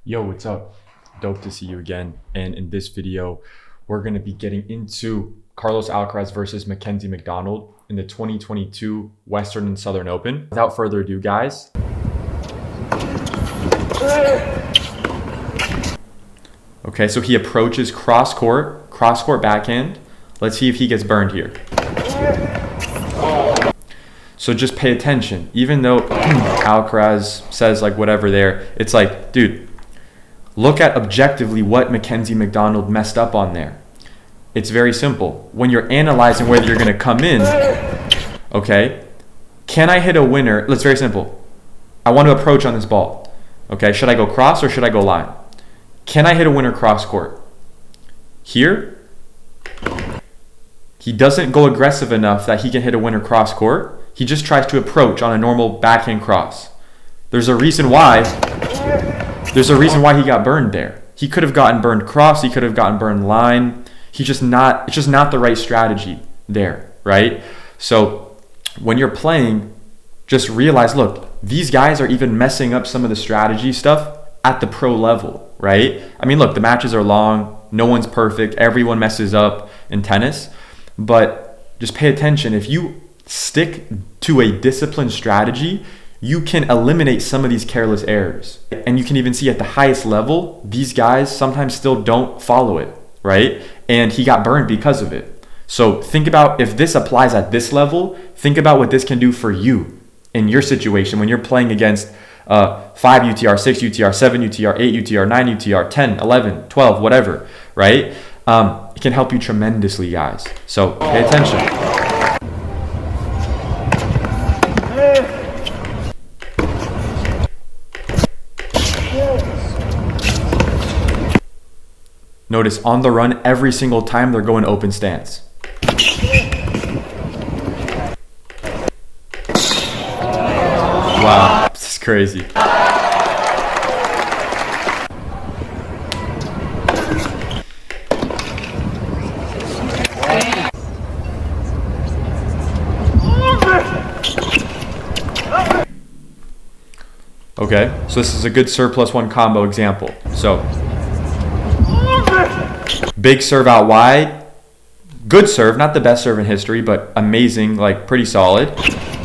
Yo, what's up? Dope to see you again. And in this video, we're going to be getting into Carlos Alcaraz versus McDonald in the 2022 Western and Southern Open. Without further ado, guys. Okay, so he approaches cross court backhand. Let's see if he gets burned here. So just pay attention. Even though Alcaraz says like whatever there, it's like, dude, look at objectively what McDonald messed up on there. It's very simple. When you're analyzing whether you're going to come in, okay, can I hit a winner? It's very simple. I want to approach on this ball. Okay, should I go cross or should I go line? Can I hit a winner cross court? Here, he doesn't go aggressive enough that he can hit a winner cross court. He just tries to approach on a normal backhand cross. There's a reason why he got burned there. He could have gotten burned cross, he could have gotten burned line. It's just not the right strategy there, right? So when you're playing, just realize, look, these guys are even messing up some of the strategy stuff at the pro level, right? I mean, look, the matches are long, no one's perfect, everyone messes up in tennis, but just pay attention. If you stick to a disciplined strategy, you can eliminate some of these careless errors. And you can even see at the highest level, these guys sometimes still don't follow it, right? And he got burned because of it. So think about if this applies at this level, think about what this can do for you in your situation when you're playing against 5 UTR, 6 UTR, 7 UTR, 8 UTR, 9 UTR, 10, 11, 12, whatever, right? It can help you tremendously, guys. So pay attention. Notice on the run, every single time they're going open stance. Wow, this is crazy. Okay, so this is a good serve plus one combo example. So big serve out wide, good serve, not the best serve in history, but amazing, like pretty solid.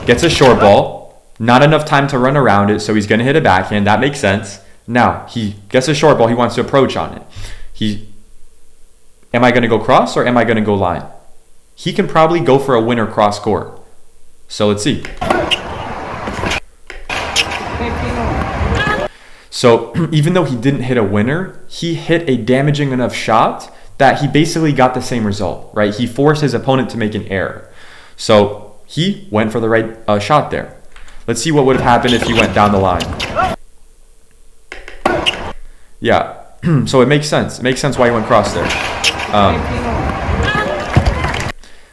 Gets a short ball, not enough time to run around it, so he's going to hit a backhand. That makes sense. Now, he gets a short ball, he wants to approach on it. Am I going to go cross or am I going to go line? He can probably go for a winner cross court. So let's see. So even though he didn't hit a winner, he hit a damaging enough shot that he basically got the same result, right? He forced his opponent to make an error. So he went for the right shot there. Let's see what would have happened if he went down the line. Yeah, so it makes sense. It makes sense why he went cross there.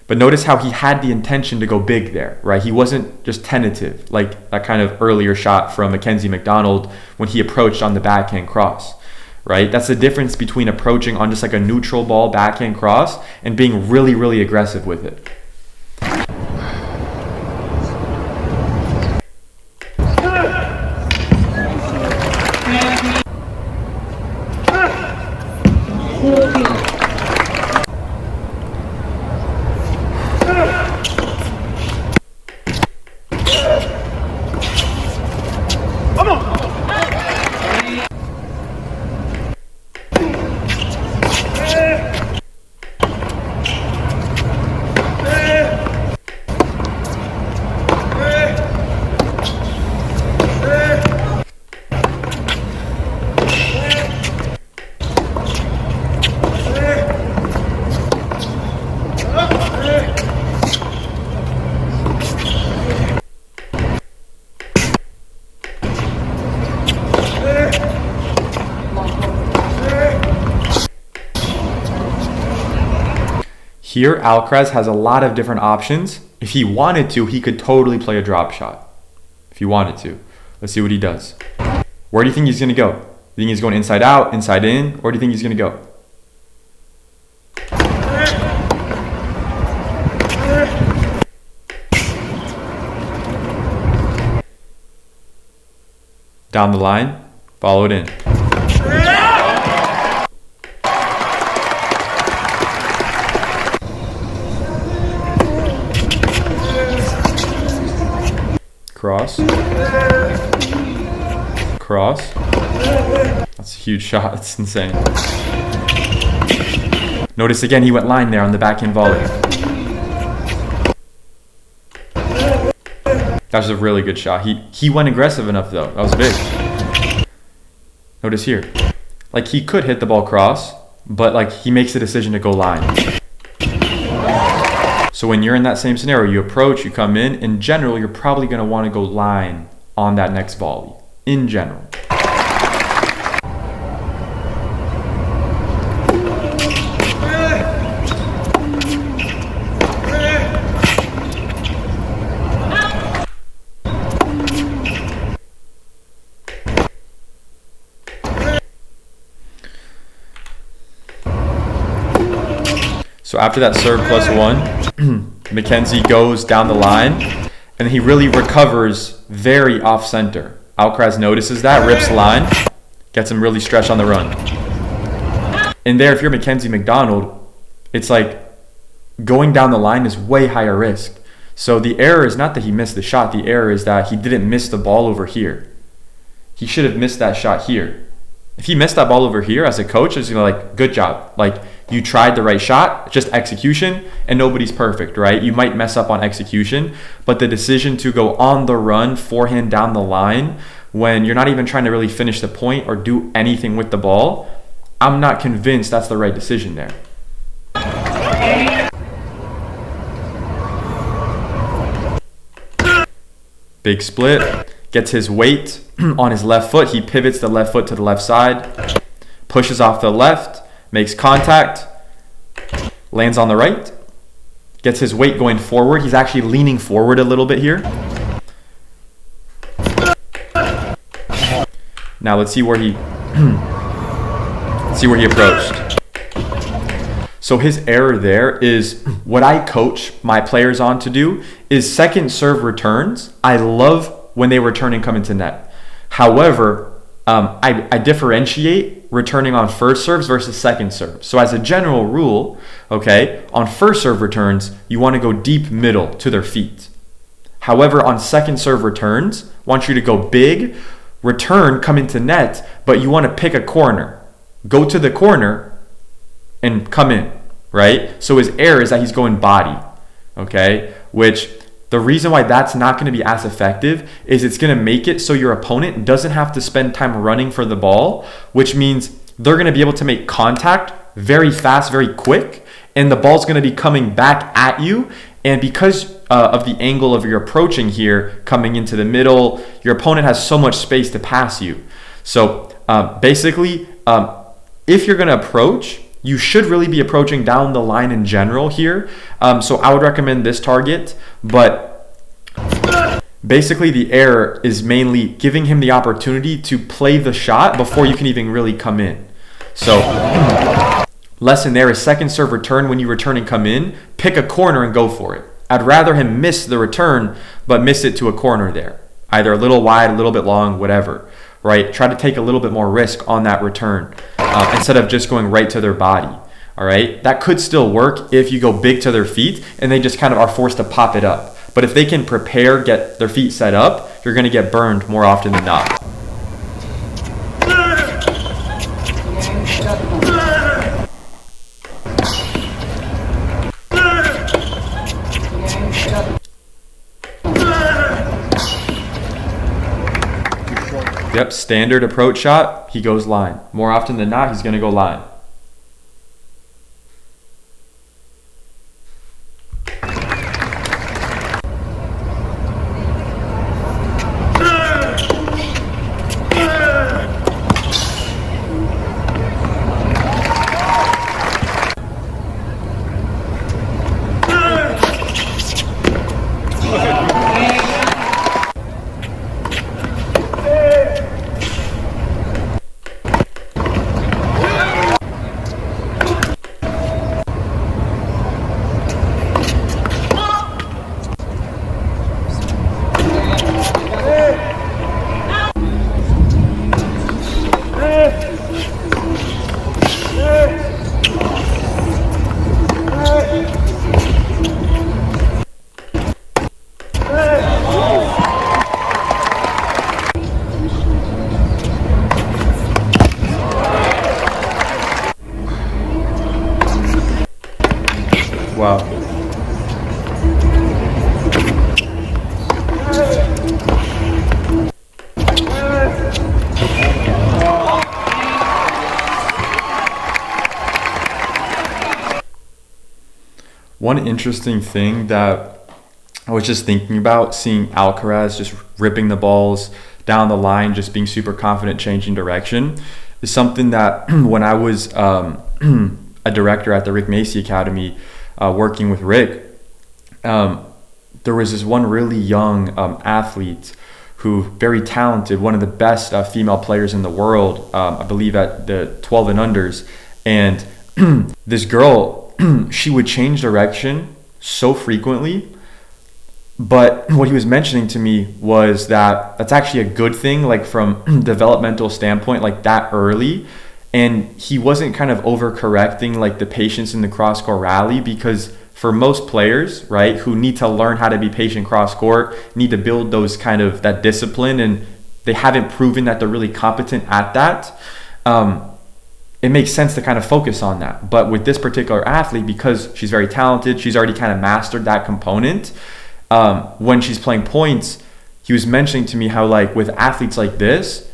But notice how he had the intention to go big there, right? He wasn't just tentative, like that kind of earlier shot from McDonald when he approached on the backhand cross, right? That's the difference between approaching on just like a neutral ball backhand cross and being really, really aggressive with it. Here, Alcaraz has a lot of different options. If he wanted to, he could totally play a drop shot. If he wanted to. Let's see what he does. Where do you think he's going to go? Do you think he's going inside out, inside in? Or do you think he's going to go? down the line, follow it in. Cross. Cross. That's a huge shot. That's insane. Notice again, he went line there on the backhand volley. That was a really good shot. He went aggressive enough though. That was big. Notice here. Like, he could hit the ball cross, but like, he makes the decision to go line. So when you're in that same scenario, you approach, you come in general, you're probably going to want to go line on that next volley. In general. So after that serve +1, Mackenzie goes down the line, and he really recovers very off-center. Alcaraz notices that, rips line, gets him really stretched on the run. And there, if you're Mackenzie McDonald, it's like going down the line is way higher risk. So the error is not that he missed the shot. The error is that he didn't miss the ball over here. He should have missed that shot here. If he missed that ball over here, as a coach, it's like, good job. Like, you tried the right shot, just execution, and nobody's perfect, right? You might mess up on execution, but the decision to go on the run, forehand down the line, when you're not even trying to really finish the point or do anything with the ball, I'm not convinced that's the right decision there. Big split. Gets his weight on his left foot. He pivots the left foot to the left side, pushes off the left, makes contact, lands on the right, gets his weight going forward. He's actually leaning forward a little bit here. Now let's see where he approached. So his error there is what I coach my players on to do is second serve returns. I love when they return and come into net. However, I differentiate returning on first serves versus second serves. So as a general rule, okay, on first serve returns, you want to go deep middle to their feet. However, on second serve returns, I want you to go big, return, come into net, but you want to pick a corner. Go to the corner and come in, right? So his error is that he's going body, okay, which the reason why that's not going to be as effective is it's going to make it so your opponent doesn't have to spend time running for the ball, which means they're going to be able to make contact very fast, very quick, and the ball's going to be coming back at you. And because of the angle of your approaching here, coming into the middle, your opponent has so much space to pass you. So basically, if you're going to approach, you should really be approaching down the line in general here. So I would recommend this target, but basically the error is mainly giving him the opportunity to play the shot before you can even really come in. So lesson there is second serve return. When you return and come in, pick a corner and go for it. I'd rather him miss the return, but miss it to a corner there. Either a little wide, a little bit long, whatever, right? Try to take a little bit more risk on that return. Instead of just going right to their body, all right? That could still work if you go big to their feet and they just kind of are forced to pop it up. But if they can prepare, get their feet set up, you're going to get burned more often than not. Yep, standard approach shot, he goes line. More often than not, he's going to go line. Wow. One interesting thing that I was just thinking about, seeing Alcaraz just ripping the balls down the line, just being super confident, changing direction, is something that when I was a director at the Rick Macy Academy, working with Rick, there was this one really young athlete who, very talented, one of the best female players in the world, I believe at the 12 and unders. And this girl, she would change direction so frequently. But what he was mentioning to me was that that's actually a good thing, like from developmental standpoint, like that early. And he wasn't kind of overcorrecting like the patience in the cross-court rally, because for most players, right, who need to learn how to be patient cross-court, need to build those kind of that discipline, and they haven't proven that they're really competent at that, it makes sense to kind of focus on that. But with this particular athlete, because she's very talented, she's already kind of mastered that component. When she's playing points, he was mentioning to me how, like, with athletes like this,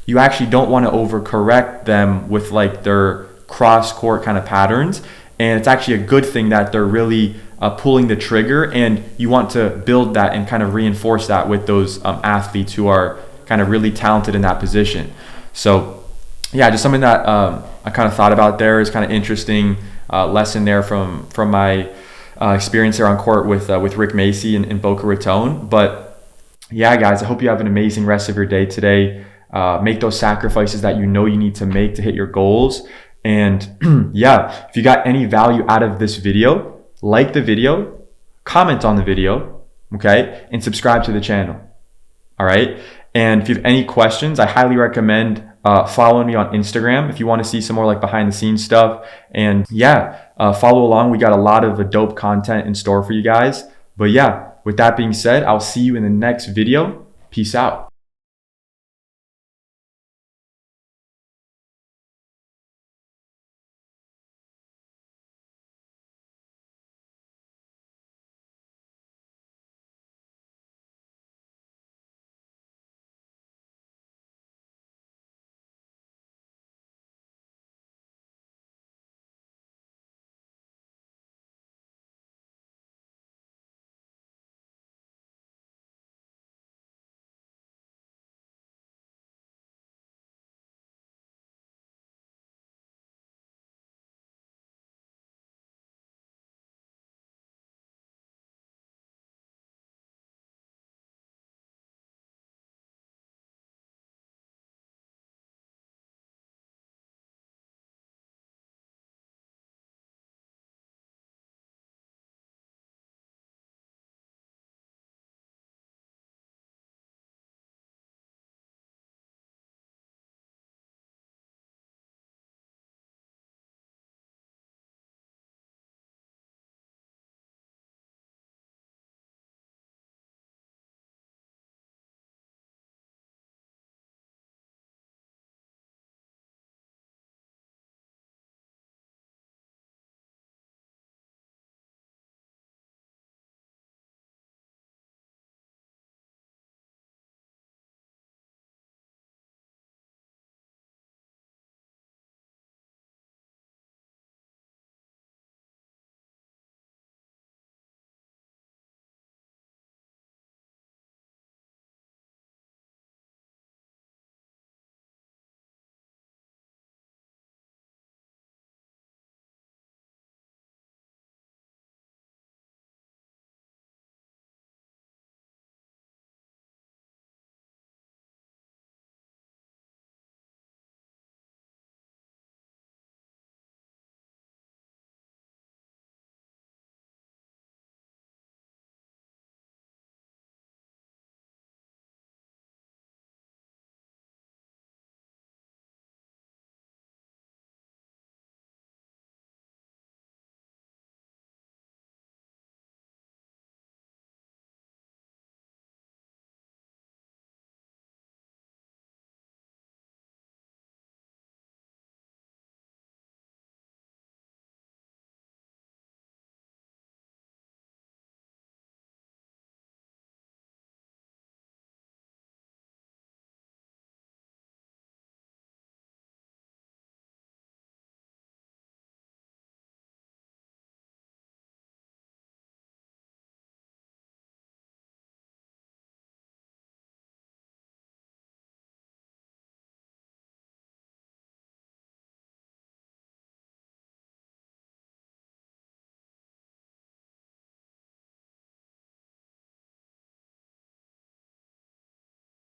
you actually don't want to overcorrect them with like their cross-court kind of patterns. And it's actually a good thing that they're really pulling the trigger, and you want to build that and kind of reinforce that with those athletes who are kind of really talented in that position. So yeah, just something that I kind of thought about there is kind of interesting lesson there from my experience there on court with Rick Macy in Boca Raton. But yeah, guys, I hope you have an amazing rest of your day today. Make those sacrifices that you know you need to make to hit your goals. And yeah, if you got any value out of this video, like the video, comment on the video, okay, and subscribe to the channel. All right. And if you have any questions, I highly recommend following me on Instagram if you want to see some more like behind the scenes stuff. And yeah, follow along. We got a lot of dope content in store for you guys. But yeah, with that being said, I'll see you in the next video. Peace out.